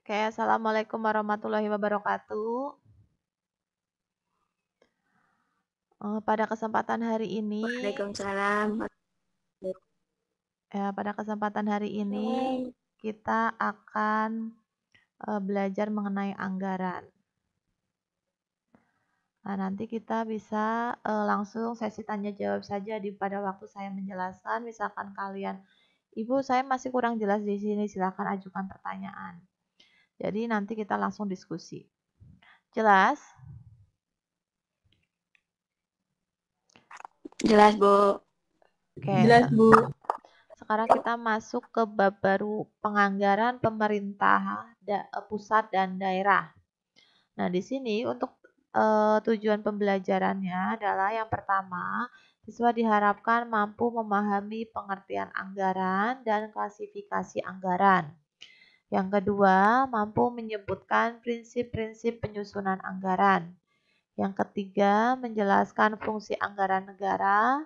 Oke, assalamualaikum warahmatullahi wabarakatuh. Pada kesempatan hari ini, Waalaikumsalam. kita akan belajar mengenai anggaran. Nah, nanti kita bisa langsung sesi tanya jawab saja pada waktu saya menjelaskan. Misalkan kalian, Ibu, saya masih kurang jelas di sini, silakan ajukan pertanyaan. Jadi nanti kita langsung diskusi. Jelas? Jelas, Bu. Oke. Jelas, Bu. Sekarang kita masuk ke bab baru, penganggaran pemerintah pusat dan daerah. Nah, di sini untuk tujuan pembelajarannya adalah yang pertama, siswa diharapkan mampu memahami pengertian anggaran dan klasifikasi anggaran. Yang kedua, mampu menyebutkan prinsip-prinsip penyusunan anggaran. Yang ketiga, menjelaskan fungsi anggaran negara.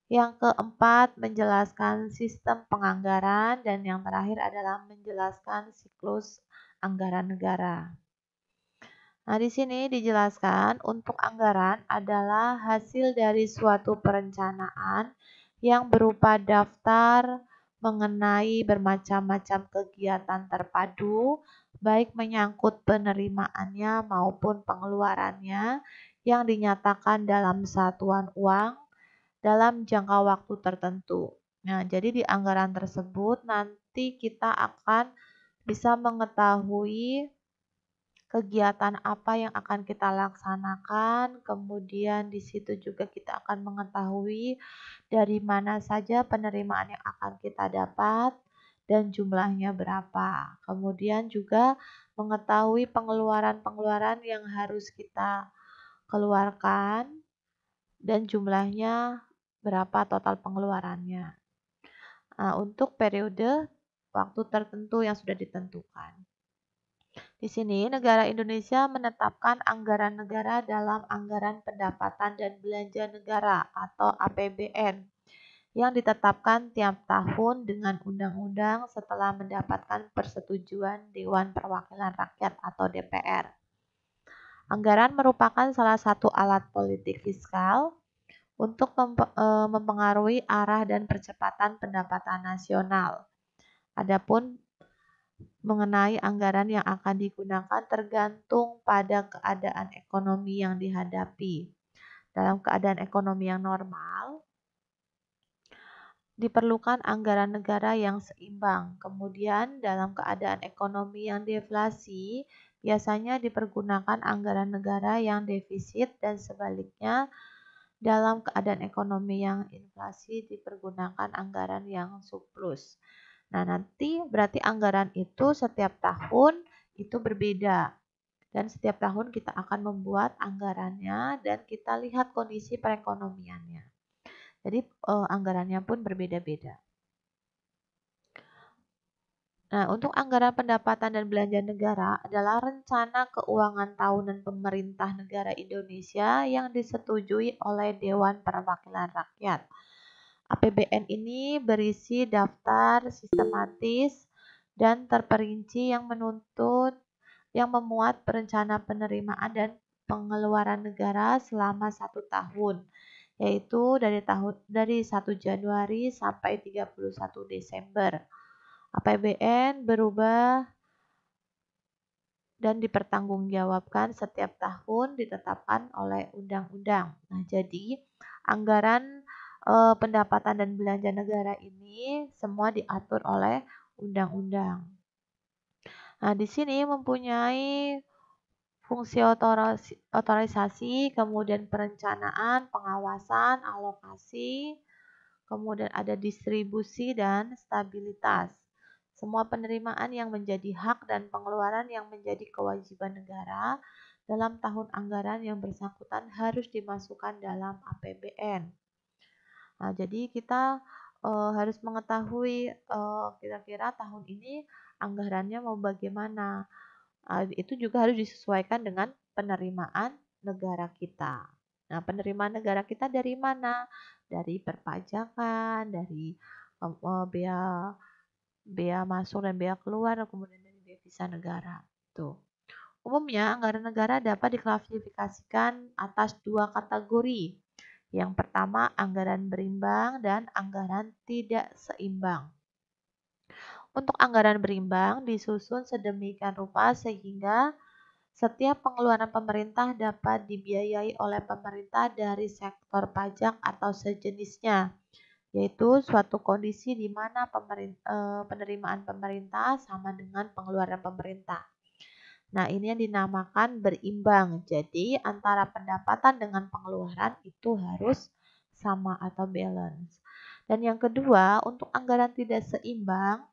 Yang keempat, menjelaskan sistem penganggaran. Dan yang terakhir adalah menjelaskan siklus anggaran negara. Nah, di sini dijelaskan untuk anggaran adalah hasil dari suatu perencanaan yang berupa daftar mengenai bermacam-macam kegiatan terpadu, baik menyangkut penerimaannya maupun pengeluarannya yang dinyatakan dalam satuan uang dalam jangka waktu tertentu. Nah, jadi di anggaran tersebut nanti kita akan bisa mengetahui kegiatan apa yang akan kita laksanakan, kemudian di situ juga kita akan mengetahui dari mana saja penerimaan yang akan kita dapat dan jumlahnya berapa. Kemudian juga mengetahui pengeluaran-pengeluaran yang harus kita keluarkan dan jumlahnya berapa total pengeluarannya. Nah, untuk periode waktu tertentu yang sudah ditentukan. Di sini, negara Indonesia menetapkan anggaran negara dalam Anggaran Pendapatan dan Belanja Negara atau APBN yang ditetapkan tiap tahun dengan undang-undang setelah mendapatkan persetujuan Dewan Perwakilan Rakyat atau DPR. Anggaran merupakan salah satu alat politik fiskal untuk mempengaruhi arah dan percepatan pendapatan nasional. Adapun mengenai anggaran yang akan digunakan tergantung pada keadaan ekonomi yang dihadapi. Dalam keadaan ekonomi yang normal, diperlukan anggaran negara yang seimbang. Kemudian dalam keadaan ekonomi yang deflasi, biasanya dipergunakan anggaran negara yang defisit dan sebaliknya dalam keadaan ekonomi yang inflasi dipergunakan anggaran yang surplus. Nah, nanti berarti anggaran itu setiap tahun itu berbeda. Dan setiap tahun kita akan membuat anggarannya dan kita lihat kondisi perekonomiannya. Jadi anggarannya pun berbeda-beda. Nah, untuk anggaran pendapatan dan belanja negara adalah rencana keuangan tahunan pemerintah negara Indonesia yang disetujui oleh Dewan Perwakilan Rakyat. APBN ini berisi daftar sistematis dan terperinci yang memuat perencana penerimaan dan pengeluaran negara selama 1 tahun, yaitu dari 1 Januari sampai 31 Desember. APBN berubah dan dipertanggungjawabkan setiap tahun ditetapkan oleh undang-undang. Nah, jadi anggaran pendapatan dan belanja negara ini semua diatur oleh undang-undang. Nah, di sini mempunyai fungsi otorisasi, kemudian perencanaan, pengawasan, alokasi, kemudian ada distribusi dan stabilitas. Semua penerimaan yang menjadi hak dan pengeluaran yang menjadi kewajiban negara dalam tahun anggaran yang bersangkutan harus dimasukkan dalam APBN. Nah, jadi kita harus mengetahui kira-kira tahun ini anggarannya mau bagaimana. Itu juga harus disesuaikan dengan penerimaan negara kita. Nah, penerimaan negara kita dari mana? Dari perpajakan, dari bea masuk dan bea keluar, kemudian dari bisa negara. Tuh. Umumnya, anggaran negara dapat diklasifikasikan atas dua kategori. Yang pertama, anggaran berimbang dan anggaran tidak seimbang. Untuk anggaran berimbang disusun sedemikian rupa sehingga setiap pengeluaran pemerintah dapat dibiayai oleh pemerintah dari sektor pajak atau sejenisnya, yaitu suatu kondisi di mana penerimaan pemerintah sama dengan pengeluaran pemerintah. Nah, ini yang dinamakan berimbang. Jadi, antara pendapatan dengan pengeluaran itu harus sama atau balance. Dan yang kedua, untuk anggaran tidak seimbang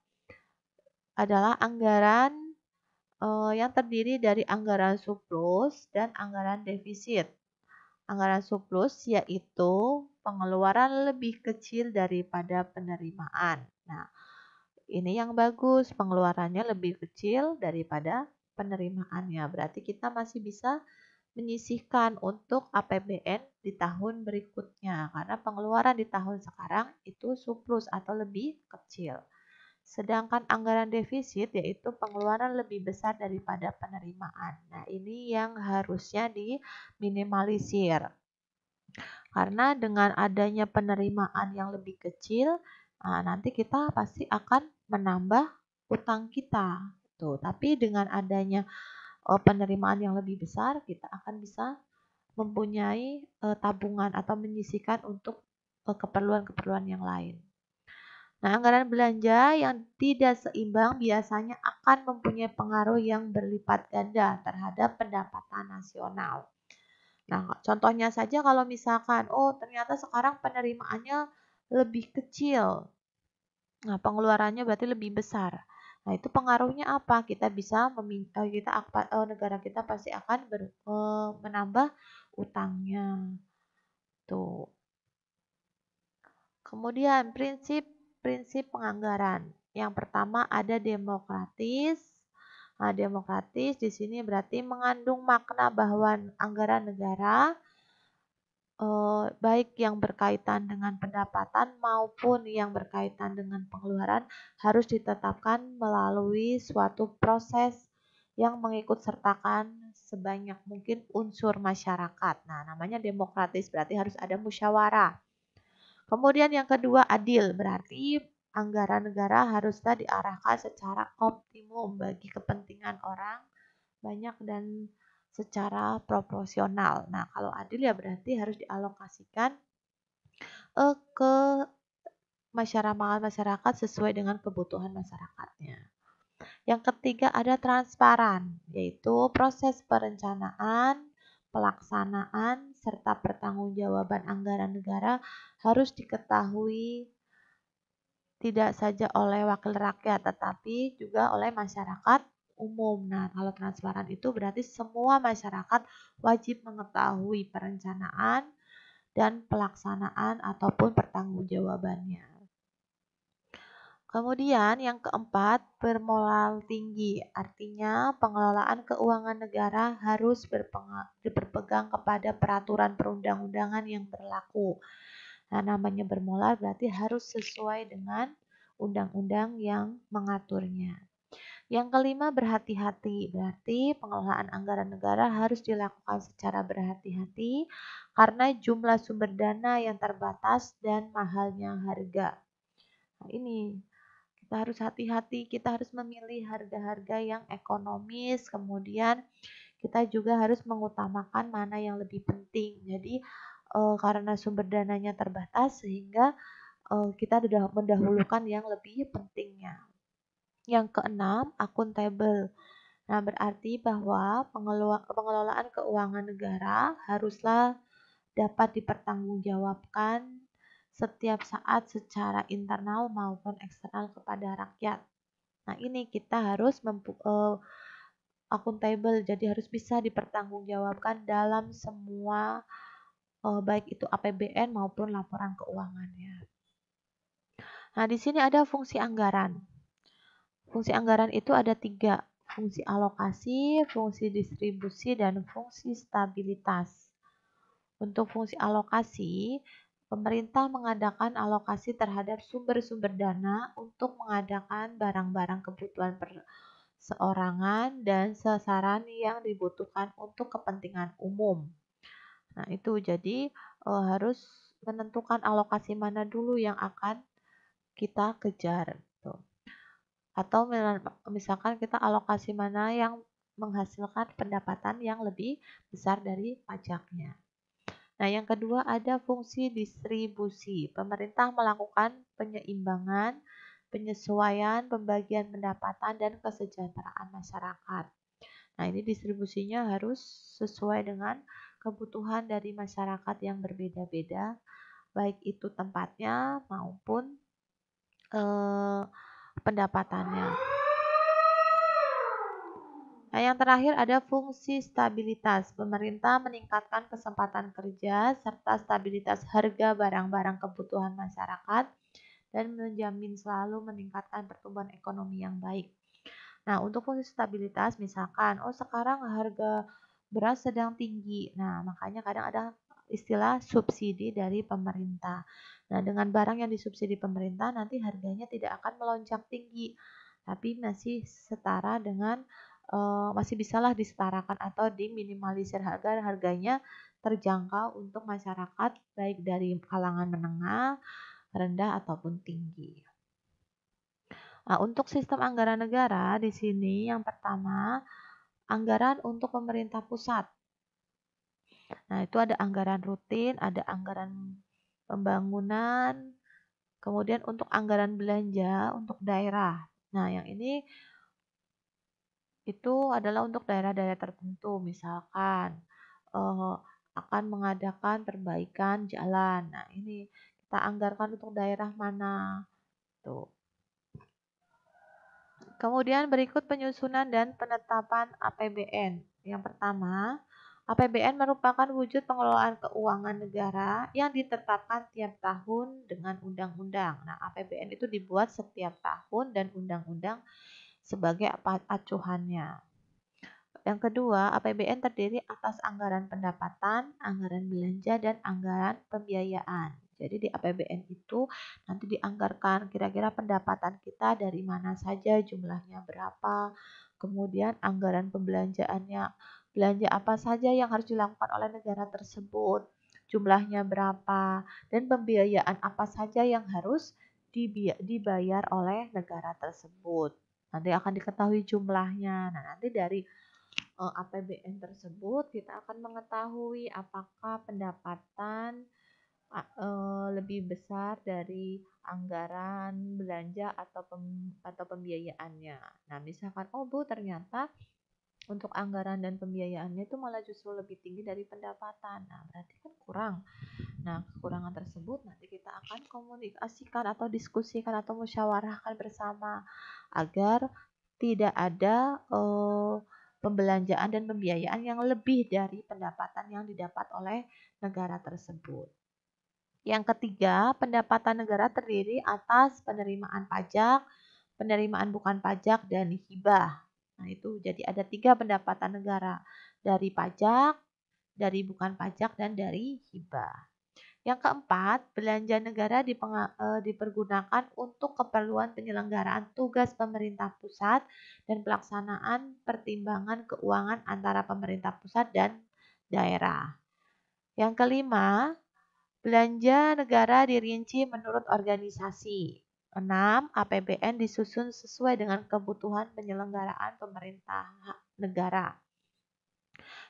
adalah anggaran yang terdiri dari anggaran surplus dan anggaran defisit. Anggaran surplus yaitu pengeluaran lebih kecil daripada penerimaan. Nah, ini yang bagus, pengeluarannya lebih kecil daripada penerimaannya. Berarti kita masih bisa menyisihkan untuk APBN di tahun berikutnya karena pengeluaran di tahun sekarang itu surplus atau lebih kecil. Sedangkan anggaran defisit yaitu pengeluaran lebih besar daripada penerimaan. Nah, ini yang harusnya diminimalisir. Karena dengan adanya penerimaan yang lebih kecil, nanti kita pasti akan menambah utang kita. Tuh, tapi dengan adanya penerimaan yang lebih besar, kita akan bisa mempunyai tabungan atau menyisihkan untuk keperluan-keperluan yang lain. Nah, anggaran belanja yang tidak seimbang biasanya akan mempunyai pengaruh yang berlipat ganda terhadap pendapatan nasional. Nah, contohnya saja kalau misalkan, oh ternyata sekarang penerimaannya lebih kecil. Nah, pengeluarannya berarti lebih besar. Nah, itu pengaruhnya apa? Kita bisa negara kita pasti akan menambah utangnya. Tuh. Kemudian prinsip penganggaran. Yang pertama ada demokratis. Nah, demokratis di sini berarti mengandung makna bahwa anggaran negara baik yang berkaitan dengan pendapatan maupun yang berkaitan dengan pengeluaran harus ditetapkan melalui suatu proses yang mengikut sertakan sebanyak mungkin unsur masyarakat. Nah, namanya demokratis berarti harus ada musyawarah. Kemudian yang kedua adil berarti anggaran negara haruslah diarahkan secara optimum bagi kepentingan orang banyak dan secara proporsional. Nah, kalau adil ya berarti harus dialokasikan ke masyarakat sesuai dengan kebutuhan masyarakatnya. Yang ketiga ada transparan, yaitu proses perencanaan, pelaksanaan, serta pertanggungjawaban anggaran negara harus diketahui tidak saja oleh wakil rakyat, tetapi juga oleh masyarakat umum. Nah, kalau transparan itu berarti semua masyarakat wajib mengetahui perencanaan dan pelaksanaan ataupun pertanggungjawabannya. Kemudian yang keempat, bermoral tinggi. Artinya pengelolaan keuangan negara harus berpegang kepada peraturan perundang-undangan yang berlaku. Nah, namanya bermoral berarti harus sesuai dengan undang-undang yang mengaturnya. Yang kelima, berhati-hati. Berarti pengelolaan anggaran negara harus dilakukan secara berhati-hati karena jumlah sumber dana yang terbatas dan mahalnya harga. Nah, ini kita harus hati-hati, kita harus memilih harga-harga yang ekonomis, kemudian kita juga harus mengutamakan mana yang lebih penting. Jadi karena sumber dananya terbatas sehingga kita sudah mendahulukan yang lebih pentingnya. Yang keenam, akuntabel. Nah, berarti bahwa pengelolaan keuangan negara haruslah dapat dipertanggungjawabkan setiap saat secara internal maupun eksternal kepada rakyat. Nah, ini kita harus akuntabel, jadi harus bisa dipertanggungjawabkan dalam semua baik itu APBN maupun laporan keuangannya. Nah, di sini ada fungsi anggaran. Fungsi anggaran itu ada 3, fungsi alokasi, fungsi distribusi, dan fungsi stabilitas. Untuk fungsi alokasi, pemerintah mengadakan alokasi terhadap sumber-sumber dana untuk mengadakan barang-barang kebutuhan seorangan, dan sasaran yang dibutuhkan untuk kepentingan umum. Nah, itu jadi harus menentukan alokasi mana dulu yang akan kita kejar. Tuh. Atau misalkan kita alokasi mana yang menghasilkan pendapatan yang lebih besar dari pajaknya. Nah, yang kedua ada fungsi distribusi. Pemerintah melakukan penyeimbangan, penyesuaian, pembagian pendapatan, dan kesejahteraan masyarakat. Nah, ini distribusinya harus sesuai dengan kebutuhan dari masyarakat yang berbeda-beda, baik itu tempatnya maupun pendapatannya. Nah, yang terakhir ada fungsi stabilitas. Pemerintah meningkatkan kesempatan kerja serta stabilitas harga barang-barang kebutuhan masyarakat dan menjamin selalu meningkatkan pertumbuhan ekonomi yang baik. Nah, untuk fungsi stabilitas misalkan, sekarang harga beras sedang tinggi. Nah, makanya kadang ada istilah subsidi dari pemerintah. Nah, dengan barang yang disubsidi pemerintah nanti harganya tidak akan melonjak tinggi, tapi masih setara dengan masih bisalah disetarakan atau diminimalisir harganya terjangkau untuk masyarakat baik dari kalangan menengah, rendah ataupun tinggi. Nah, untuk sistem anggaran negara di sini yang pertama anggaran untuk pemerintah pusat. Nah, itu ada anggaran rutin, ada anggaran pembangunan, kemudian untuk anggaran belanja untuk daerah. Nah, yang ini itu adalah untuk daerah-daerah tertentu, misalkan akan mengadakan perbaikan jalan. Nah, ini kita anggarkan untuk daerah mana? Tuh. Kemudian berikut penyusunan dan penetapan APBN. Yang pertama, APBN merupakan wujud pengelolaan keuangan negara yang ditetapkan tiap tahun dengan undang-undang. Nah, APBN itu dibuat setiap tahun dan undang-undang sebagai acuannya. Yang kedua, APBN terdiri atas anggaran pendapatan, anggaran belanja, dan anggaran pembiayaan. Jadi di APBN itu nanti dianggarkan kira-kira pendapatan kita dari mana saja, jumlahnya berapa, kemudian anggaran pembelanjaannya, belanja apa saja yang harus dilakukan oleh negara tersebut, jumlahnya berapa, dan pembiayaan apa saja yang harus dibayar oleh negara tersebut. Nanti akan diketahui jumlahnya. Nah, nanti dari APBN tersebut kita akan mengetahui apakah pendapatan lebih besar dari anggaran belanja atau pembiayaannya. Nah, misalkan Bu ternyata untuk anggaran dan pembiayaannya itu malah justru lebih tinggi dari pendapatan. Nah, berarti kan kurang. Nah, kekurangan tersebut nanti kita akan komunikasikan atau diskusikan atau musyawarahkan bersama agar tidak ada pembelanjaan dan pembiayaan yang lebih dari pendapatan yang didapat oleh negara tersebut. Yang ketiga, pendapatan negara terdiri atas penerimaan pajak, penerimaan bukan pajak, dan hibah. Nah, itu jadi ada 3 pendapatan negara, dari pajak, dari bukan pajak, dan dari hibah. Yang keempat, belanja negara dipergunakan untuk keperluan penyelenggaraan tugas pemerintah pusat dan pelaksanaan pertimbangan keuangan antara pemerintah pusat dan daerah. Yang kelima, belanja negara dirinci menurut organisasi. 6. APBN disusun sesuai dengan kebutuhan penyelenggaraan pemerintah negara.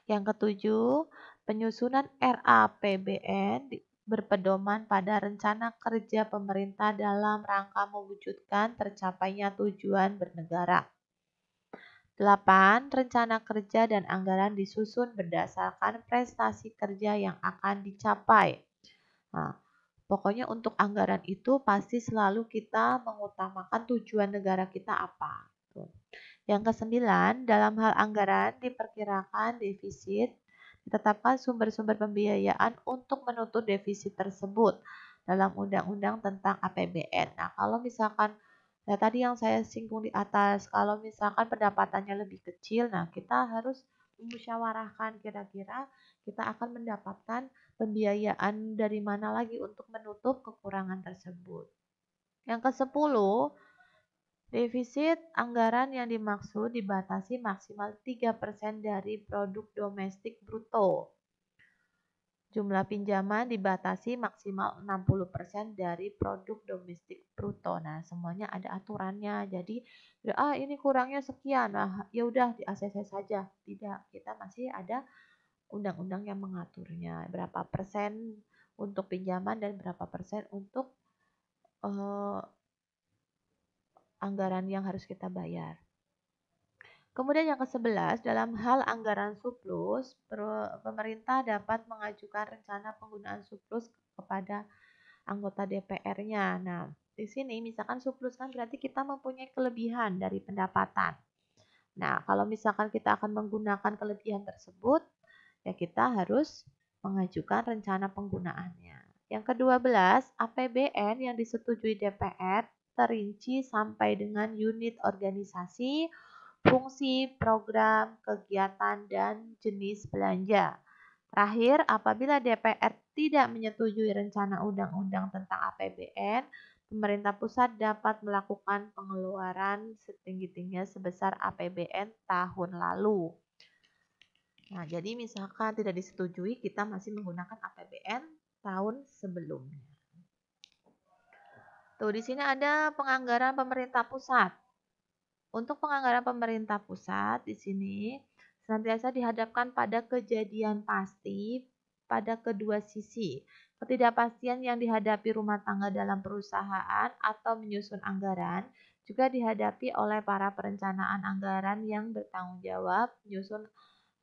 Yang ketujuh, penyusunan RAPBN berpedoman pada rencana kerja pemerintah dalam rangka mewujudkan tercapainya tujuan bernegara. 8. Rencana kerja dan anggaran disusun berdasarkan prestasi kerja yang akan dicapai. Nah, pokoknya untuk anggaran itu pasti selalu kita mengutamakan tujuan negara kita apa. Yang kesembilan, dalam hal anggaran diperkirakan defisit, ditetapkan sumber-sumber pembiayaan untuk menutup defisit tersebut dalam undang-undang tentang APBN. Nah, kalau misalkan tadi yang saya singgung di atas, kalau misalkan pendapatannya lebih kecil, nah kita harus musyawarahkan kira-kira kita akan mendapatkan pembiayaan dari mana lagi untuk menutup kekurangan tersebut. Yang ke-10, Defisit anggaran yang dimaksud dibatasi maksimal 3% dari produk domestik bruto. Jumlah pinjaman dibatasi maksimal 60% dari produk domestik bruto. Nah, semuanya ada aturannya. Jadi, ini kurangnya sekian. Nah, ya udah di ACC saja. Tidak, kita masih ada undang-undang yang mengaturnya. Berapa persen untuk pinjaman dan berapa persen untuk anggaran yang harus kita bayar. Kemudian yang ke-11, dalam hal anggaran surplus, pemerintah dapat mengajukan rencana penggunaan surplus kepada anggota DPR-nya. Nah, di sini misalkan surplus kan berarti kita mempunyai kelebihan dari pendapatan. Nah, kalau misalkan kita akan menggunakan kelebihan tersebut, ya kita harus mengajukan rencana penggunaannya. Yang ke-12, APBN yang disetujui DPR terinci sampai dengan unit organisasi, fungsi, program, kegiatan, dan jenis belanja. Terakhir, apabila DPR tidak menyetujui rencana undang-undang tentang APBN, pemerintah pusat dapat melakukan pengeluaran setinggi-tingginya sebesar APBN tahun lalu. Nah, jadi misalkan tidak disetujui, kita masih menggunakan APBN tahun sebelumnya. Tuh, di sini ada penganggaran pemerintah pusat. Untuk penganggaran pemerintah pusat di sini senantiasa dihadapkan pada kejadian pasti pada kedua sisi. Ketidakpastian yang dihadapi rumah tangga dalam perusahaan atau menyusun anggaran juga dihadapi oleh para perencanaan anggaran yang bertanggung jawab menyusun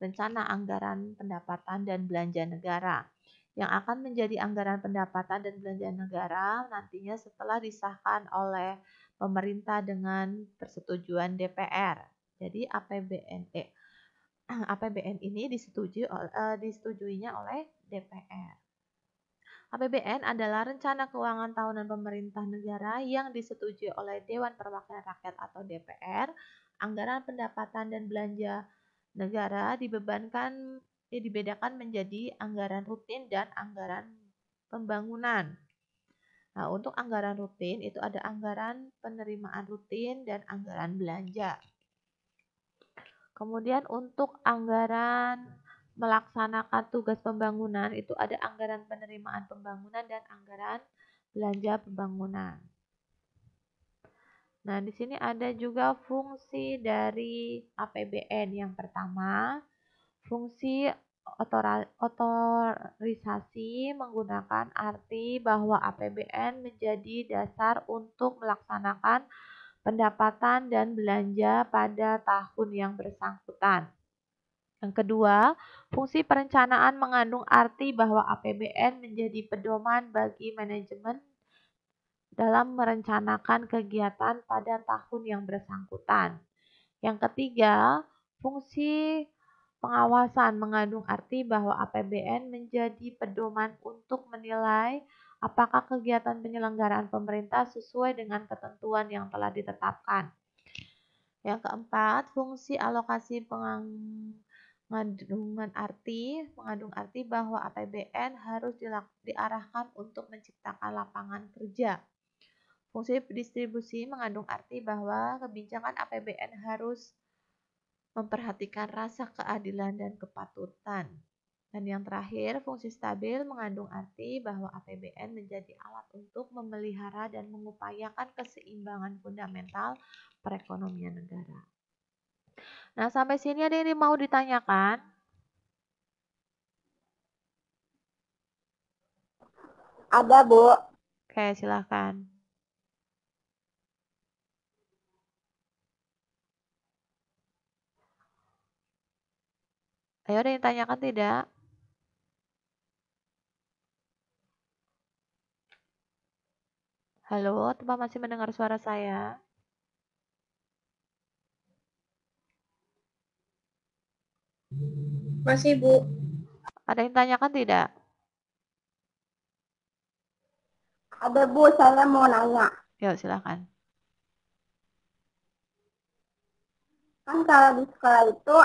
rencana anggaran pendapatan dan belanja negara. Yang akan menjadi anggaran pendapatan dan belanja negara nantinya setelah disahkan oleh pemerintah dengan persetujuan DPR. Jadi APBN ini disetujuinya oleh DPR. APBN adalah rencana keuangan tahunan pemerintah negara yang disetujui oleh Dewan Perwakilan Rakyat atau DPR. Anggaran pendapatan dan belanja negara dibedakan menjadi anggaran rutin dan anggaran pembangunan. Nah, untuk anggaran rutin itu ada anggaran penerimaan rutin dan anggaran belanja. Kemudian untuk anggaran melaksanakan tugas pembangunan itu ada anggaran penerimaan pembangunan dan anggaran belanja pembangunan. Nah, di sini ada juga fungsi dari APBN. Yang pertama, fungsi otorisasi menggunakan arti bahwa APBN menjadi dasar untuk melaksanakan pendapatan dan belanja pada tahun yang bersangkutan. Yang kedua, fungsi perencanaan mengandung arti bahwa APBN menjadi pedoman bagi manajemen dalam merencanakan kegiatan pada tahun yang bersangkutan. Yang ketiga, fungsi pengawasan mengandung arti bahwa APBN menjadi pedoman untuk menilai apakah kegiatan penyelenggaraan pemerintah sesuai dengan ketentuan yang telah ditetapkan. Yang keempat, fungsi alokasi mengandung arti bahwa APBN harus diarahkan untuk menciptakan lapangan kerja. Fungsi distribusi mengandung arti bahwa kebijakan APBN harus memperhatikan rasa keadilan dan kepatutan. Dan yang terakhir, fungsi stabil mengandung arti bahwa APBN menjadi alat untuk memelihara dan mengupayakan keseimbangan fundamental perekonomian negara. Nah, sampai sini ada yang mau ditanyakan? Ada, Bu. Oke, silahkan. Ayo, ada yang tanyakan tidak? Halo, Teman masih mendengar suara saya? Masih, Bu. Ada yang tanyakan tidak? Ada, Bu. Saya mau nanya. Yuk, silahkan. Kan kalau di sekolah itu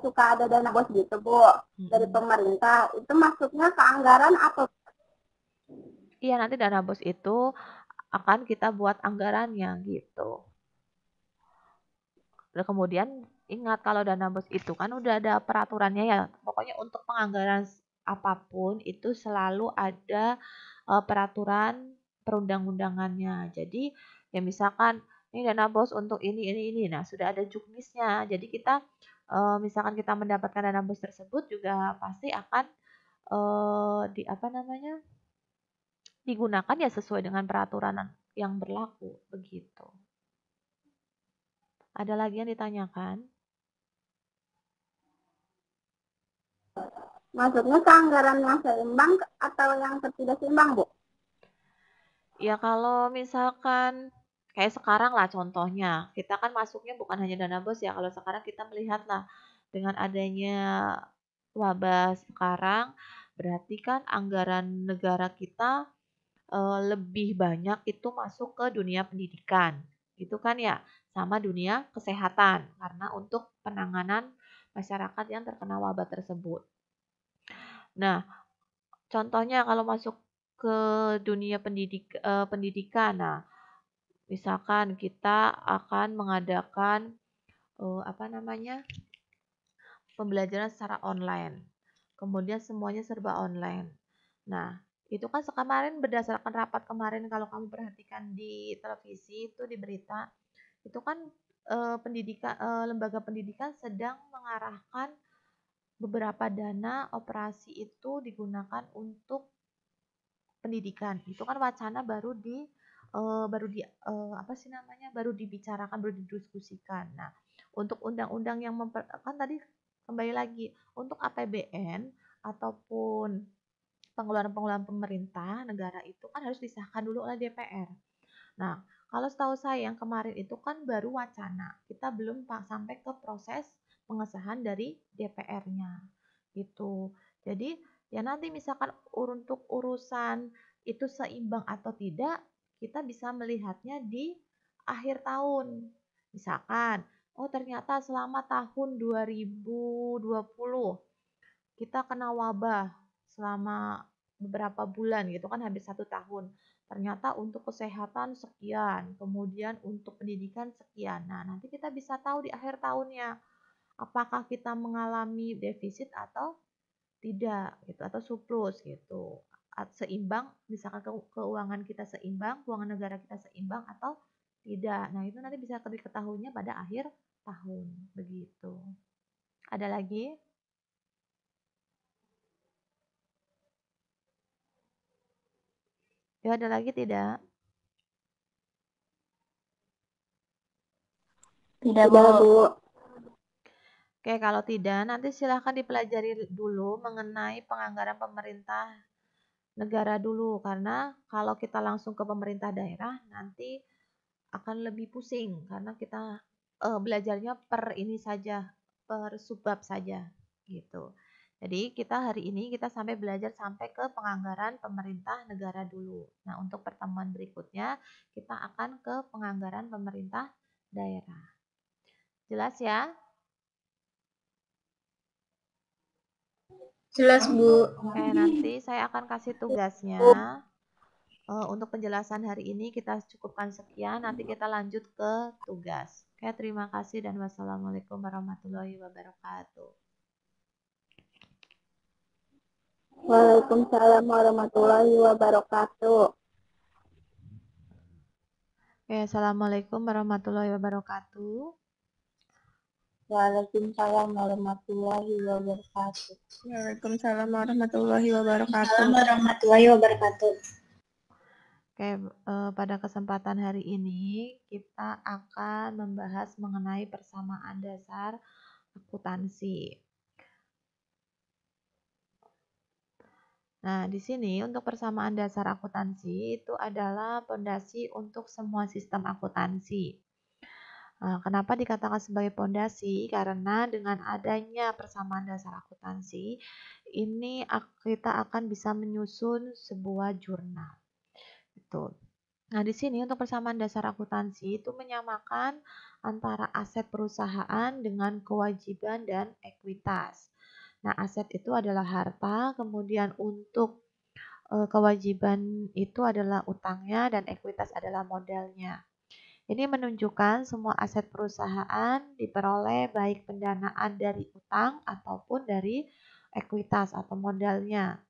suka ada dana bos gitu, Bu. Dari pemerintah. Itu maksudnya ke anggaran apa? Iya, nanti dana bos itu akan kita buat anggarannya gitu. Kemudian ingat kalau dana bos itu kan udah ada peraturannya ya. Pokoknya untuk penganggaran apapun itu selalu ada peraturan perundang-undangannya. Jadi ya misalkan ini dana bos untuk ini. Nah, sudah ada juknisnya. Jadi kita misalkan kita mendapatkan dana bos tersebut juga pasti akan di apa namanya? Digunakan ya sesuai dengan peraturan yang berlaku begitu. Ada lagi yang ditanyakan? Maksudnya keanggaran yang seimbang atau yang tidak seimbang, Bu? Ya kalau misalkan kayak sekarang lah contohnya, kita kan masuknya bukan hanya dana bos ya. Kalau sekarang kita melihat lah dengan adanya wabah sekarang, berarti kan anggaran negara kita lebih banyak itu masuk ke dunia pendidikan, gitu kan ya, sama dunia kesehatan karena untuk penanganan masyarakat yang terkena wabah tersebut. Nah, contohnya kalau masuk ke dunia pendidikan, nah misalkan kita akan mengadakan apa namanya? Pembelajaran secara online. Kemudian semuanya serba online. Nah, itu kan kemarin berdasarkan rapat kemarin kalau kamu perhatikan di televisi itu di berita, itu kan lembaga pendidikan sedang mengarahkan beberapa dana operasi itu digunakan untuk pendidikan. Itu kan wacana apa sih namanya? Baru dibicarakan, baru didiskusikan. Nah, untuk undang-undang yang kan tadi kembali lagi untuk APBN ataupun pengeluaran-pengeluaran pemerintah negara itu kan harus disahkan dulu oleh DPR. Nah, kalau setahu saya yang kemarin itu kan baru wacana. Kita belum sampai ke proses pengesahan dari DPR-nya. Gitu. Jadi, ya nanti misalkan untuk urusan itu seimbang atau tidak, kita bisa melihatnya di akhir tahun. Misalkan, oh ternyata selama tahun 2020 kita kena wabah selama beberapa bulan gitu kan hampir 1 tahun. Ternyata untuk kesehatan sekian, kemudian untuk pendidikan sekian. Nah, nanti kita bisa tahu di akhir tahunnya apakah kita mengalami defisit atau tidak gitu atau surplus gitu. Seimbang, misalkan keuangan kita seimbang, keuangan negara kita seimbang atau tidak. Nah, itu nanti bisa diketahuinya pada akhir tahun begitu. Ada lagi? Ya, ada lagi tidak? Tidak, Bu. Oke, kalau tidak, nanti silahkan dipelajari dulu mengenai penganggaran pemerintah negara dulu. Karena kalau kita langsung ke pemerintah daerah, nanti akan lebih pusing. Karena kita belajarnya per ini saja, per subbab saja. Gitu. Jadi kita hari ini kita sampai belajar sampai ke penganggaran pemerintah negara dulu. Nah, untuk pertemuan berikutnya kita akan ke penganggaran pemerintah daerah. Jelas ya? Jelas, Bu. Oke, nanti saya akan kasih tugasnya. Untuk penjelasan hari ini kita cukupkan sekian, nanti kita lanjut ke tugas. Oke, terima kasih dan wassalamualaikum warahmatullahi wabarakatuh. Waalaikumsalam warahmatullahi wabarakatuh. Oke, assalamualaikum warahmatullahi wabarakatuh. Waalaikumsalam warahmatullahi wabarakatuh. Waalaikumsalam warahmatullahi wabarakatuh. Oke, pada kesempatan hari ini kita akan membahas mengenai persamaan dasar akuntansi. Nah, di sini untuk persamaan dasar akuntansi itu adalah pondasi untuk semua sistem akuntansi. Nah, kenapa dikatakan sebagai pondasi? Karena dengan adanya persamaan dasar akuntansi, ini kita akan bisa menyusun sebuah jurnal. Gitu. Nah, di sini untuk persamaan dasar akuntansi itu menyamakan antara aset perusahaan dengan kewajiban dan ekuitas. Nah, aset itu adalah harta, kemudian untuk kewajiban itu adalah utangnya dan ekuitas adalah modalnya. Ini menunjukkan semua aset perusahaan diperoleh baik pendanaan dari utang ataupun dari ekuitas atau modalnya.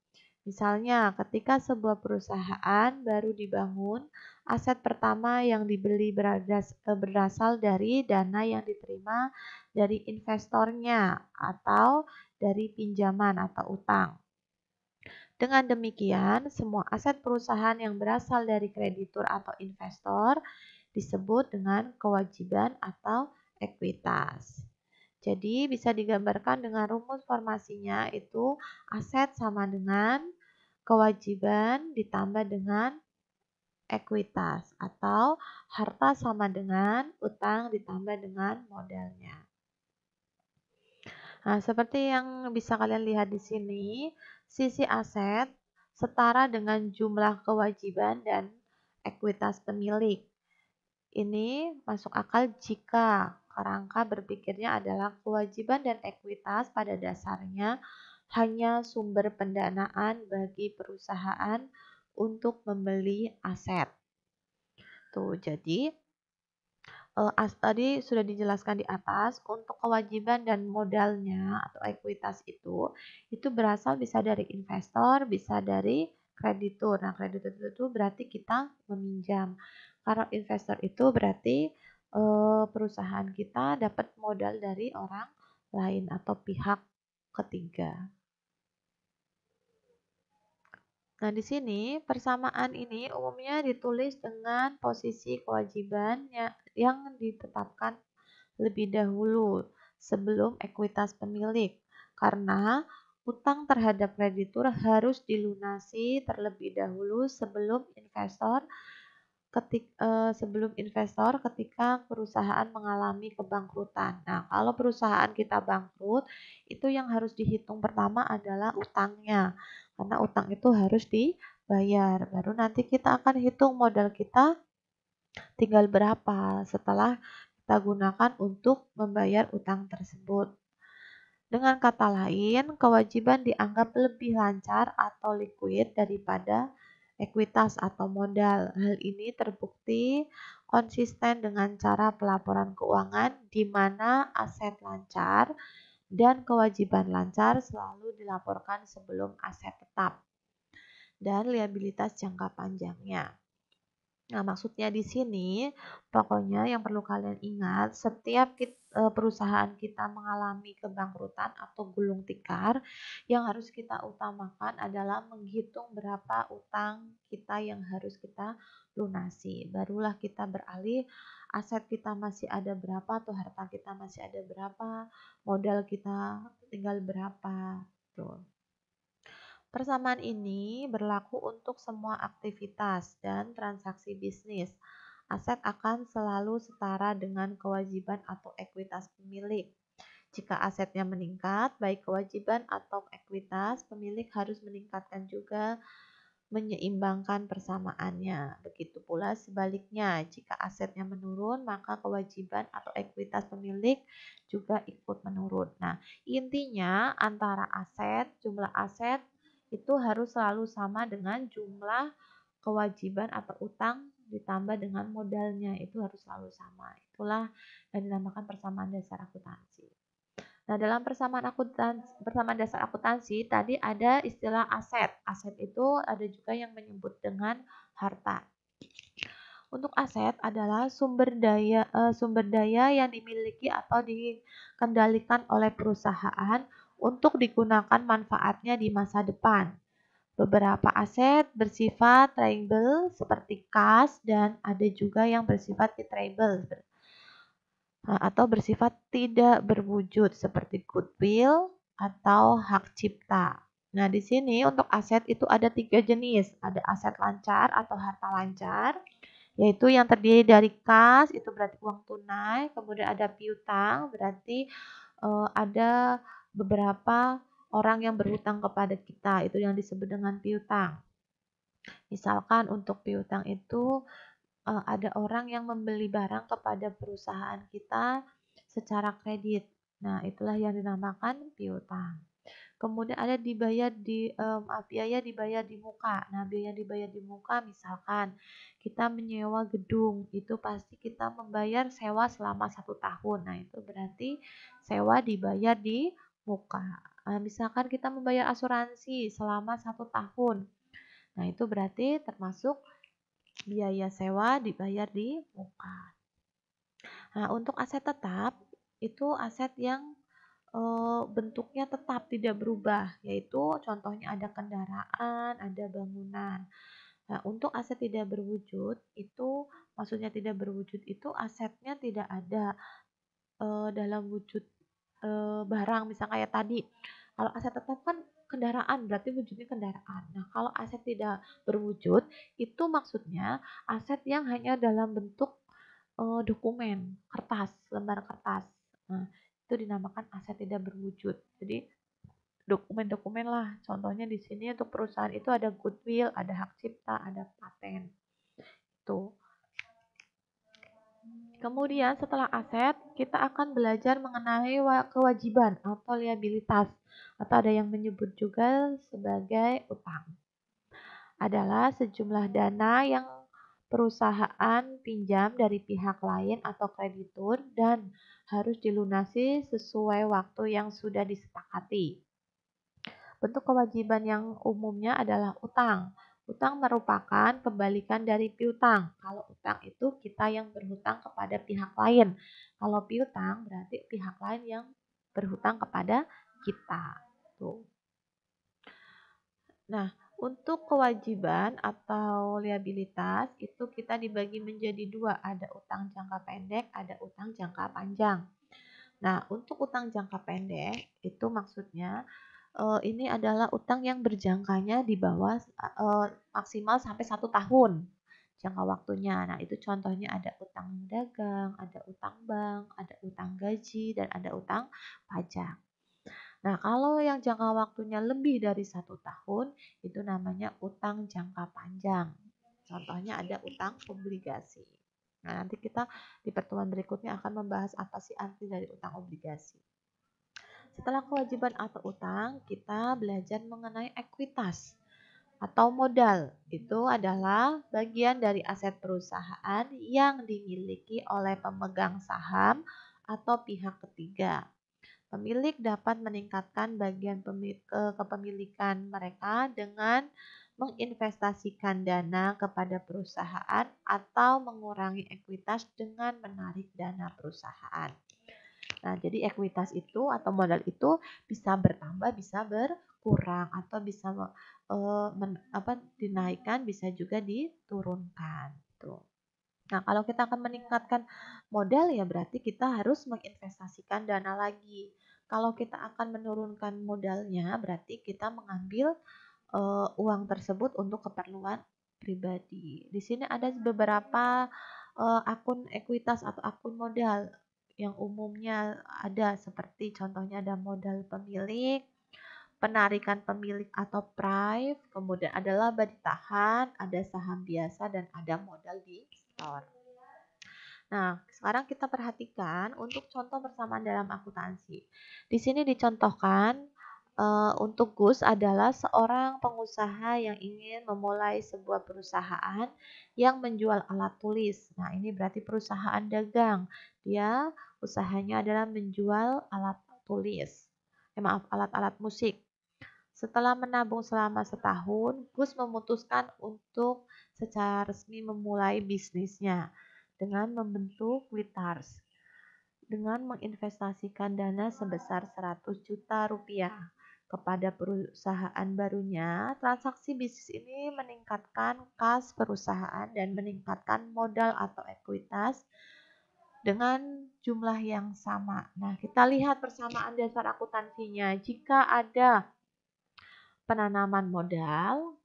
Misalnya, ketika sebuah perusahaan baru dibangun, aset pertama yang dibeli berasal dari dana yang diterima dari investornya atau dari pinjaman atau utang. Dengan demikian, semua aset perusahaan yang berasal dari kreditur atau investor disebut dengan kewajiban atau ekuitas. Jadi bisa digambarkan dengan rumus formasinya itu aset sama dengan kewajiban ditambah dengan ekuitas atau harta sama dengan utang ditambah dengan modalnya. Nah, seperti yang bisa kalian lihat di sini, sisi aset setara dengan jumlah kewajiban dan ekuitas pemilik. Ini masuk akal jika kerangka berpikirnya adalah kewajiban dan ekuitas pada dasarnya hanya sumber pendanaan bagi perusahaan untuk membeli aset. Tuh, jadi tadi sudah dijelaskan di atas, untuk kewajiban dan modalnya atau ekuitas itu berasal bisa dari investor, bisa dari kreditur. Nah, kreditur itu berarti kita meminjam. Karena investor itu berarti perusahaan kita dapat modal dari orang lain atau pihak ketiga. Nah, di sini persamaan ini umumnya ditulis dengan posisi kewajiban yang ditetapkan lebih dahulu sebelum ekuitas pemilik, karena utang terhadap kreditur harus dilunasi terlebih dahulu sebelum investor ketika perusahaan mengalami kebangkrutan. Nah, kalau perusahaan kita bangkrut, itu yang harus dihitung pertama adalah utangnya. Karena utang itu harus dibayar. Baru nanti kita akan hitung modal kita tinggal berapa setelah kita gunakan untuk membayar utang tersebut. Dengan kata lain, kewajiban dianggap lebih lancar atau liquid daripada ekuitas atau modal. Hal ini terbukti konsisten dengan cara pelaporan keuangan di mana aset lancar dan kewajiban lancar selalu dilaporkan sebelum aset tetap dan liabilitas jangka panjangnya. Nah, maksudnya di sini, pokoknya yang perlu kalian ingat, setiap perusahaan kita mengalami kebangkrutan atau gulung tikar, yang harus kita utamakan adalah menghitung berapa utang kita yang harus kita lunasi. Barulah kita beralih, aset kita masih ada berapa atau harta kita masih ada berapa, modal kita tinggal berapa. Tuh. Persamaan ini berlaku untuk semua aktivitas dan transaksi bisnis. Aset akan selalu setara dengan kewajiban atau ekuitas pemilik. Jika asetnya meningkat, baik kewajiban atau ekuitas pemilik harus meningkatkan juga menyeimbangkan persamaannya. Begitu pula sebaliknya, jika asetnya menurun, maka kewajiban atau ekuitas pemilik juga ikut menurun. Nah, intinya antara jumlah aset itu harus selalu sama dengan jumlah kewajiban atau utang ditambah dengan modalnya, itu harus selalu sama. Itulah yang dinamakan persamaan dasar akuntansi. Nah, dalam persamaan dasar akuntansi tadi ada istilah aset. Aset itu ada juga yang menyebut dengan harta. Untuk aset adalah sumber daya yang dimiliki atau dikendalikan oleh perusahaan untuk digunakan manfaatnya di masa depan. Beberapa aset bersifat trayable seperti kas dan ada juga yang bersifat intangible atau bersifat tidak berwujud seperti goodwill atau hak cipta. Nah, di sini untuk aset itu ada 3 jenis. Ada aset lancar atau harta lancar, yaitu yang terdiri dari kas, itu berarti uang tunai. Kemudian ada piutang, berarti ada beberapa orang yang berhutang kepada kita, itu yang disebut dengan piutang. Misalkan untuk piutang itu ada orang yang membeli barang kepada perusahaan kita secara kredit. Nah, itulah yang dinamakan piutang. Kemudian ada dibayar biaya dibayar di muka. Nah, biaya dibayar di muka misalkan kita menyewa gedung, itu pasti kita membayar sewa selama 1 tahun. Nah, itu berarti sewa dibayar di muka. Nah, misalkan kita membayar asuransi selama 1 tahun. Nah, itu berarti termasuk biaya sewa dibayar di muka. Nah, untuk aset tetap, itu aset yang bentuknya tetap tidak berubah, yaitu contohnya ada kendaraan, ada bangunan. Nah, untuk aset tidak berwujud itu maksudnya tidak berwujud itu asetnya tidak ada dalam wujud barang, misal kayak tadi. Kalau aset tetap kan kendaraan, berarti wujudnya kendaraan. Nah, kalau aset tidak berwujud itu maksudnya aset yang hanya dalam bentuk dokumen, kertas, lembar kertas. Nah, itu dinamakan aset tidak berwujud. Jadi dokumen-dokumen lah. Contohnya di sini untuk perusahaan itu ada goodwill, ada hak cipta, ada paten. Itu. Kemudian setelah aset, kita akan belajar mengenai kewajiban atau liabilitas. Atau ada yang menyebut juga sebagai utang. Adalah sejumlah dana yang perusahaan pinjam dari pihak lain atau kreditur dan harus dilunasi sesuai waktu yang sudah disepakati. Bentuk kewajiban yang umumnya adalah utang. Utang merupakan kebalikan dari piutang. Kalau utang itu kita yang berhutang kepada pihak lain. Kalau piutang berarti pihak lain yang berhutang kepada kita. Tuh. Nah, untuk kewajiban atau liabilitas itu kita dibagi menjadi dua. Ada utang jangka pendek, ada utang jangka panjang. Nah, untuk utang jangka pendek itu maksudnya ini adalah utang yang berjangkanya di bawah maksimal sampai 1 tahun jangka waktunya. Nah, itu contohnya ada utang dagang, ada utang bank, ada utang gaji, dan ada utang pajak. Nah, kalau yang jangka waktunya lebih dari 1 tahun, itu namanya utang jangka panjang. Contohnya ada utang obligasi. Nah, nanti kita di pertemuan berikutnya akan membahas apa sih arti dari utang obligasi. Setelah kewajiban atau utang, kita belajar mengenai ekuitas atau modal. Itu adalah bagian dari aset perusahaan yang dimiliki oleh pemegang saham atau pihak ketiga. Pemilik dapat meningkatkan bagian kepemilikan mereka dengan menginvestasikan dana kepada perusahaan atau mengurangi ekuitas dengan menarik dana perusahaan. Nah, jadi ekuitas itu atau modal itu bisa bertambah, bisa berkurang atau bisa dinaikkan, bisa juga diturunkan. Tuh. Nah, kalau kita akan meningkatkan modal ya berarti kita harus menginvestasikan dana lagi. Kalau kita akan menurunkan modalnya berarti kita mengambil uang tersebut untuk keperluan pribadi. Di sini ada beberapa akun ekuitas atau akun modal yang umumnya ada seperti contohnya ada modal pemilik, penarikan pemilik atau prive, kemudian ada laba ditahan, ada saham biasa, dan ada modal di store. Nah, sekarang kita perhatikan untuk contoh persamaan dalam akuntansi. Di sini dicontohkan untuk Gus adalah seorang pengusaha yang ingin memulai sebuah perusahaan yang menjual alat tulis. Nah, ini berarti perusahaan dagang. Dia usahanya adalah menjual alat tulis. Alat-alat musik. Setelah menabung selama setahun, Gus memutuskan untuk secara resmi memulai bisnisnya dengan membentuk Witars dengan menginvestasikan dana sebesar 100 juta rupiah kepada perusahaan barunya. Transaksi bisnis ini meningkatkan kas perusahaan dan meningkatkan modal atau ekuitas dengan jumlah yang sama. Nah, kita lihat persamaan dasar akuntansinya. Jika ada penanaman modal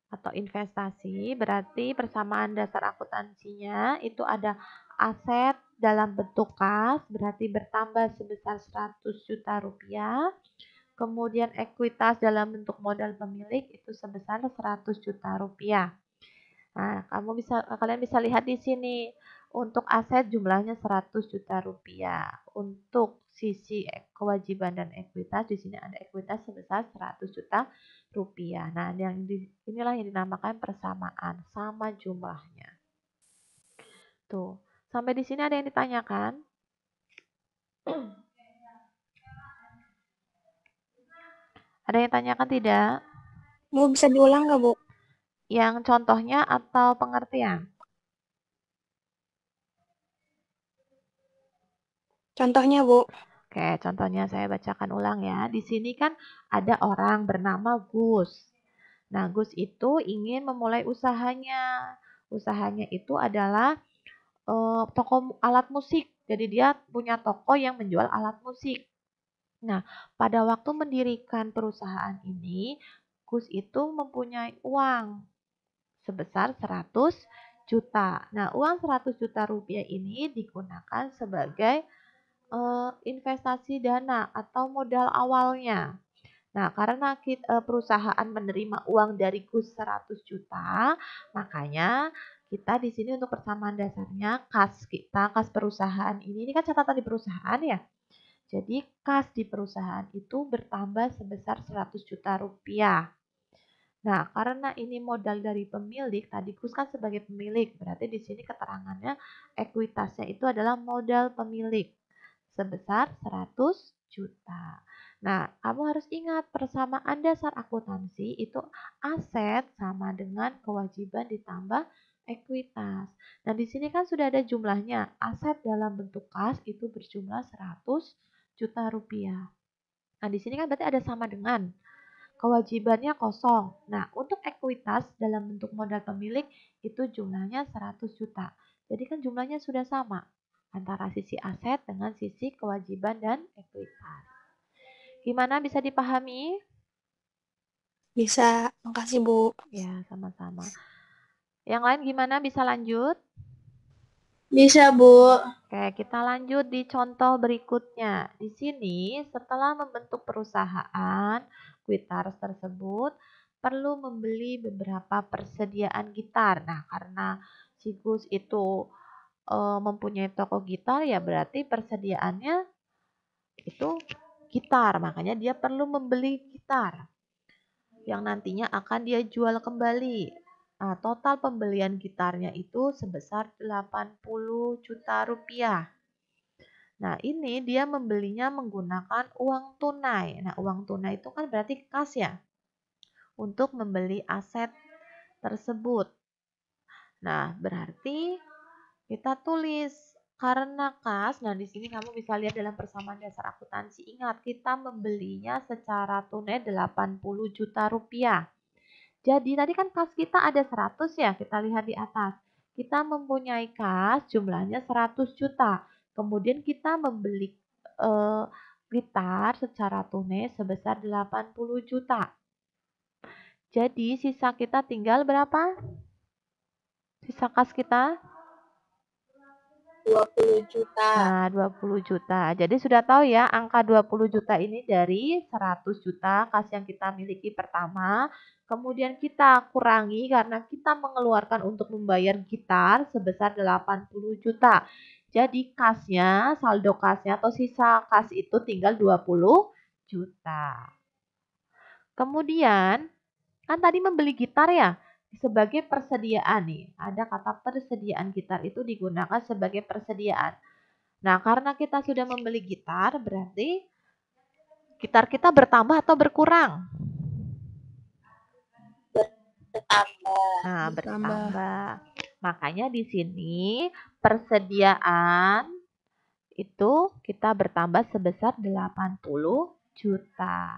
atau investasi, berarti persamaan dasar akuntansinya itu ada aset dalam bentuk kas, berarti bertambah sebesar 100 juta rupiah. Kemudian ekuitas dalam bentuk modal pemilik itu sebesar 100 juta rupiah. Nah, kalian bisa lihat di sini untuk aset jumlahnya 100 juta rupiah. Untuk sisi kewajiban dan ekuitas, di sini ada ekuitas sebesar 100 juta rupiah. Nah, inilah yang dinamakan persamaan, sama jumlahnya. Tuh, sampai di sini ada yang ditanyakan? Ada yang tanyakan tidak? Bu, bisa diulang nggak, Bu? Yang contohnya atau pengertian? Contohnya, Bu. Oke, contohnya saya bacakan ulang ya. Di sini kan ada orang bernama Gus. Nah, Gus itu ingin memulai usahanya. Usahanya itu adalah toko alat musik. Jadi dia punya toko yang menjual alat musik. Nah, pada waktu mendirikan perusahaan ini, Gus itu mempunyai uang sebesar 100 juta. Nah, uang 100 juta rupiah ini digunakan sebagai investasi dana atau modal awalnya. Nah, karena perusahaan menerima uang dari Gus 100 juta, makanya kita di sini untuk persamaan dasarnya kas perusahaan ini kan catatan di perusahaan ya. Jadi kas di perusahaan itu bertambah sebesar 100 juta rupiah. Nah, karena ini modal dari pemilik, tadi Gus kan sebagai pemilik, berarti di sini keterangannya ekuitasnya itu adalah modal pemilik sebesar 100 juta. Nah, kamu harus ingat persamaan dasar akuntansi itu aset sama dengan kewajiban ditambah ekuitas. Nah, di sini kan sudah ada jumlahnya. Aset dalam bentuk kas itu berjumlah 100 juta rupiah. Nah, di sini kan berarti ada sama dengan. Kewajibannya kosong. Nah, untuk ekuitas dalam bentuk modal pemilik itu jumlahnya 100 juta. Jadi kan jumlahnya sudah sama antara sisi aset dengan sisi kewajiban dan ekuitas. Gimana, bisa dipahami? Bisa. Makasih, Bu. Ya, sama-sama. Yang lain gimana, bisa lanjut? Bisa, Bu. Oke, kita lanjut di contoh berikutnya. Di sini, setelah membentuk perusahaan, Quitars tersebut perlu membeli beberapa persediaan gitar. Nah, karena si Gus itu mempunyai toko gitar, ya berarti persediaannya itu gitar. Makanya dia perlu membeli gitar yang nantinya akan dia jual kembali. Nah, total pembelian gitarnya itu sebesar 80 juta rupiah. Nah, ini dia membelinya menggunakan uang tunai. Nah, uang tunai itu kan berarti kas ya, untuk membeli aset tersebut. Nah, berarti kita tulis karena kas. Nah, di sini kamu bisa lihat dalam persamaan dasar akuntansi. Ingat, kita membelinya secara tunai 80 juta rupiah. Jadi, tadi kan kas kita ada 100 ya, kita lihat di atas. Kita mempunyai kas jumlahnya 100 juta. Kemudian kita membeli gitar secara tunai sebesar 80 juta. Jadi sisa kita tinggal berapa? Sisa kas kita? 20 juta. Nah, 20 juta. Jadi sudah tahu ya, angka 20 juta ini dari 100 juta kas yang kita miliki pertama. Kemudian kita kurangi karena kita mengeluarkan untuk membayar gitar sebesar 80 juta. Jadi kasnya, saldo kasnya atau sisa kas itu tinggal 20 juta. Kemudian, kan tadi membeli gitar ya, sebagai persediaan nih. Ada kata persediaan gitar itu digunakan sebagai persediaan. Nah, karena kita sudah membeli gitar, berarti gitar kita bertambah atau berkurang? Nah, bertambah. Makanya di sini persediaan itu kita bertambah sebesar 80 juta.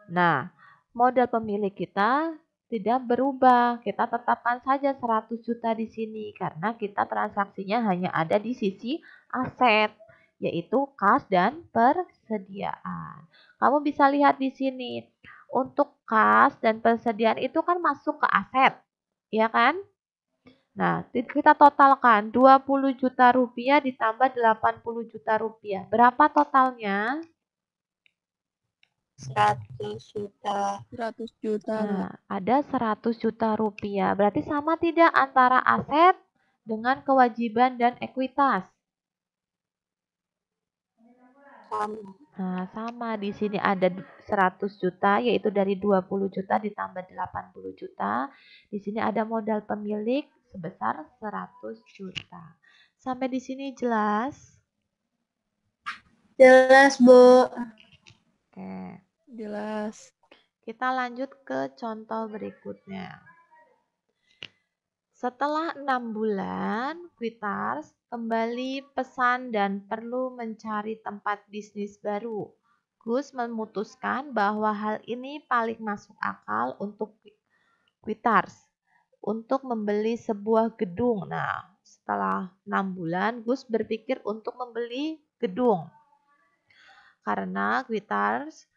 Nah, modal pemilik kita tidak berubah. Kita tetapkan saja 100 juta di sini karena kita transaksinya hanya ada di sisi aset, yaitu kas dan persediaan. Kamu bisa lihat di sini. Untuk kas dan persediaan itu kan masuk ke aset, ya kan? Nah, kita totalkan 20 juta rupiah ditambah 80 juta rupiah. Berapa totalnya? 100 juta. 100 juta. Nah, ada 100 juta rupiah. Berarti sama tidak antara aset dengan kewajiban dan ekuitas? Nah, sama di sini ada 100 juta, yaitu dari 20 juta ditambah 80 juta. Di sini ada modal pemilik sebesar 100 juta. Sampai di sini jelas? Jelas, Bu. Oke. Jelas. Kita lanjut ke contoh berikutnya. Setelah 6 bulan, Quitars kembali pesan dan perlu mencari tempat bisnis baru. Gus memutuskan bahwa hal ini paling masuk akal untuk Quitars untuk membeli sebuah gedung. Nah, setelah 6 bulan, Gus berpikir untuk membeli gedung. Karena Quitars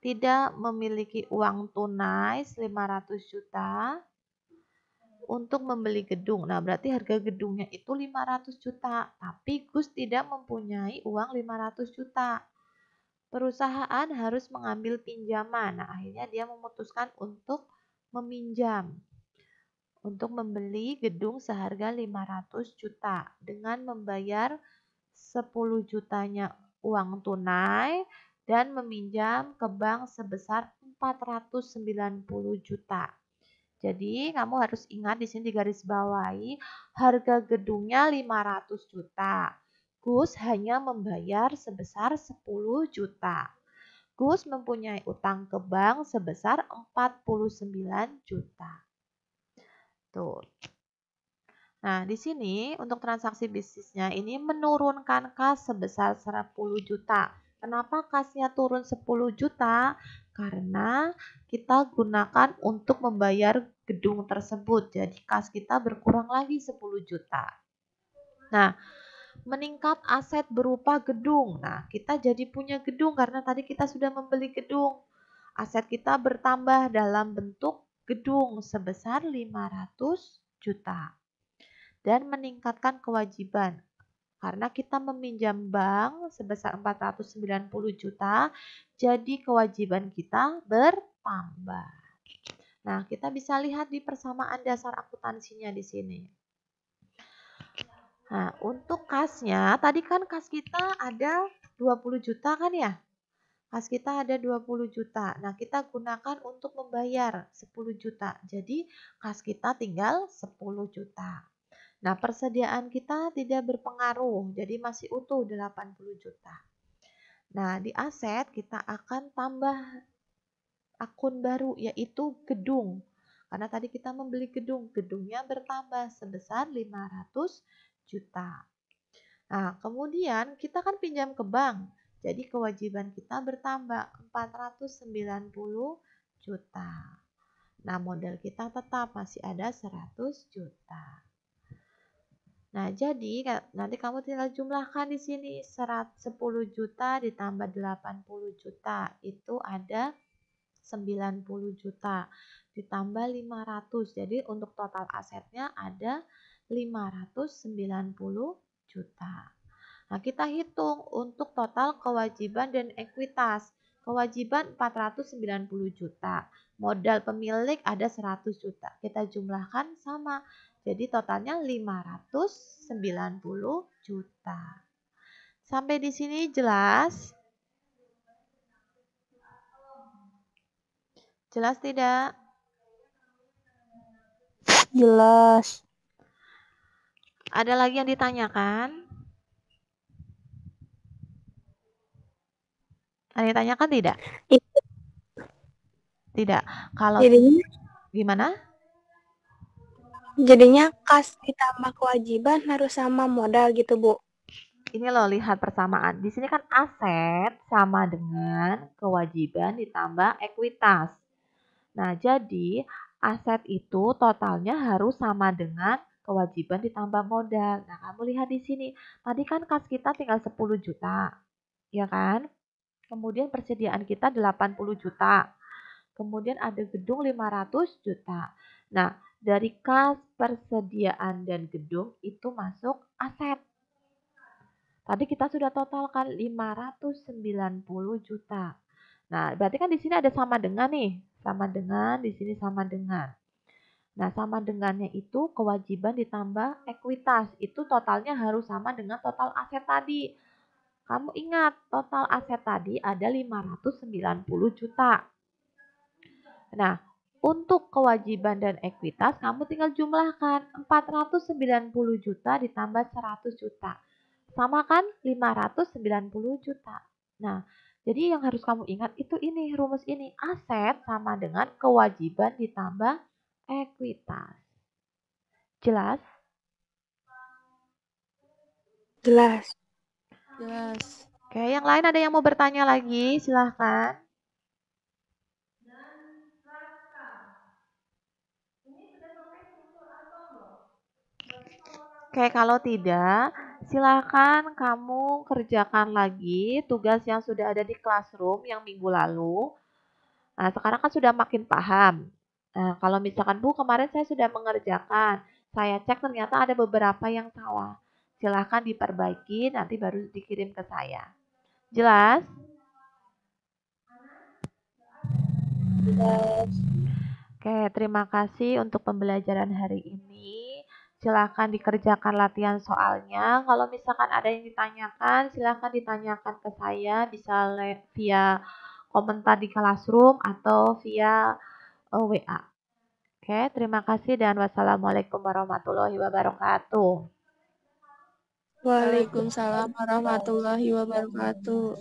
tidak memiliki uang tunai 500 juta untuk membeli gedung. Nah, berarti harga gedungnya itu 500 juta, tapi Gus tidak mempunyai uang 500 juta. Perusahaan harus mengambil pinjaman. Nah, akhirnya dia memutuskan untuk meminjam untuk membeli gedung seharga 500 juta dengan membayar 10 jutanya uang tunai dan meminjam ke bank sebesar 490 juta. Jadi kamu harus ingat di sini di garis bawahi harga gedungnya 500 juta. Gus hanya membayar sebesar 10 juta. Gus mempunyai utang ke bank sebesar 49 juta. Tuh. Nah, di sini untuk transaksi bisnisnya ini menurunkan kas sebesar 10 juta. Kenapa kasnya turun 10 juta? Karena kita gunakan untuk membayar gedung tersebut. Jadi kas kita berkurang lagi 10 juta. Nah, meningkat aset berupa gedung. Nah, kita jadi punya gedung karena tadi kita sudah membeli gedung. Aset kita bertambah dalam bentuk gedung sebesar 500 juta. Dan meningkatkan kewajiban. Karena kita meminjam bank sebesar 490 juta, jadi kewajiban kita bertambah. Nah, kita bisa lihat di persamaan dasar akuntansinya di sini. Nah, untuk kasnya, tadi kan kas kita ada 20 juta kan ya? Kas kita ada 20 juta. Nah, kita gunakan untuk membayar 10 juta. Jadi, kas kita tinggal 10 juta. Nah, persediaan kita tidak berpengaruh, jadi masih utuh 80 juta. Nah, di aset kita akan tambah akun baru, yaitu gedung. Karena tadi kita membeli gedung, gedungnya bertambah sebesar 500 juta. Nah, kemudian kita kan pinjam ke bank, jadi kewajiban kita bertambah 490 juta. Nah, modal kita tetap masih ada 100 juta. Nah, jadi nanti kamu tinggal jumlahkan di sini 10 juta ditambah 80 juta itu ada 90 juta ditambah 500. Jadi untuk total asetnya ada 590 juta. Nah, kita hitung untuk total kewajiban dan ekuitas. Kewajiban 490 juta. Modal pemilik ada 100 juta. Kita jumlahkan sama. Jadi totalnya 590 juta. Sampai di sini jelas? Jelas tidak? Jelas. Ada lagi yang ditanyakan? Ada yang ditanyakan tidak? Tidak. Kalau Jadinya, gimana? jadinya kas ditambah kewajiban harus sama modal gitu, Bu. Ini loh, lihat persamaan. Di sini kan aset sama dengan kewajiban ditambah ekuitas. Nah, jadi aset itu totalnya harus sama dengan kewajiban ditambah modal. Nah, kamu lihat di sini. Tadi kan kas kita tinggal 10 juta. Ya kan? Kemudian persediaan kita 80 juta. Kemudian ada gedung 500 juta. Nah, dari kas, persediaan, dan gedung itu masuk aset. Tadi kita sudah totalkan 590 juta. Nah, berarti kan di sini ada sama dengan nih. Sama dengan, di sini sama dengan. Nah, sama dengannya itu kewajiban ditambah ekuitas. Itu totalnya harus sama dengan total aset tadi. kamu ingat total aset tadi ada 590 juta. Nah, untuk kewajiban dan ekuitas kamu tinggal jumlahkan 490 juta ditambah 100 juta. Sama kan 590 juta. Nah, jadi yang harus kamu ingat itu ini, rumus ini. Aset sama dengan kewajiban ditambah ekuitas. Jelas? Jelas. Oke, yang lain ada yang mau bertanya lagi? Silahkan. Oke, kalau tidak, silahkan kamu kerjakan lagi tugas yang sudah ada di classroom yang minggu lalu. Nah, sekarang kan sudah makin paham. Nah, kalau misalkan Bu, kemarin saya sudah mengerjakan. Saya cek ternyata ada beberapa yang salah. Silahkan diperbaiki, nanti baru dikirim ke saya. Jelas? Jelas. Oke, terima kasih untuk pembelajaran hari ini. Silahkan dikerjakan latihan soalnya. Kalau misalkan ada yang ditanyakan, silahkan ditanyakan ke saya. Bisa via komentar di classroom atau via WA. Oke, terima kasih dan wassalamualaikum warahmatullahi wabarakatuh. Waalaikumsalam warahmatullahi wabarakatuh.